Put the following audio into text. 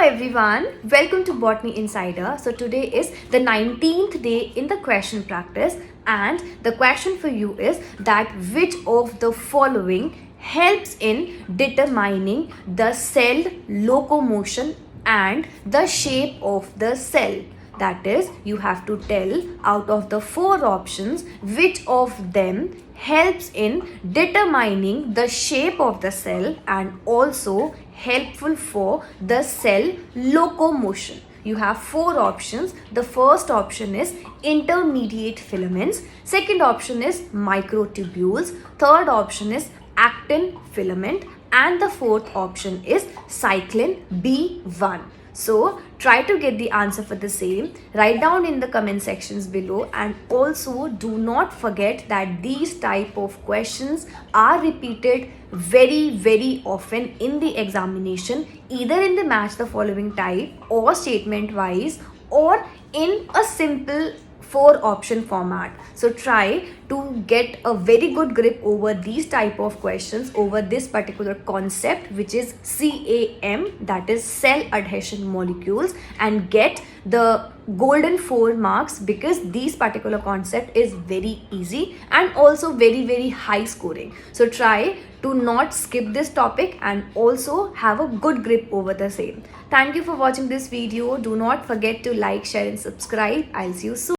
everyone, welcome to Botany Insider. So today is the 19th day in the question practice, and the question for you is that which of the following helps in determining the cell locomotion and the shape of the cell. That is, you have to tell out of the 4 options which of them helps in determining the shape of the cell and also helpful for the cell locomotion. You have 4 options. The first option is intermediate filaments, second option is microtubules, third option is actin filament, and the fourth option is cyclin B1. So try to get the answer for the same. Write down in the comment sections below, and also do not forget that these type of questions are repeated very often in the examination, either in the match the following type or statement wise or in a simple 4 option format. So try to get a very good grip over these type of questions, over this particular concept which is CAM, that is cell adhesion molecules, and get the golden 4 marks because this particular concept is very easy and also very high scoring. So try to not skip this topic and also have a good grip over the same. Thank you for watching this video. Do not forget to like, share and subscribe. I'll see you soon.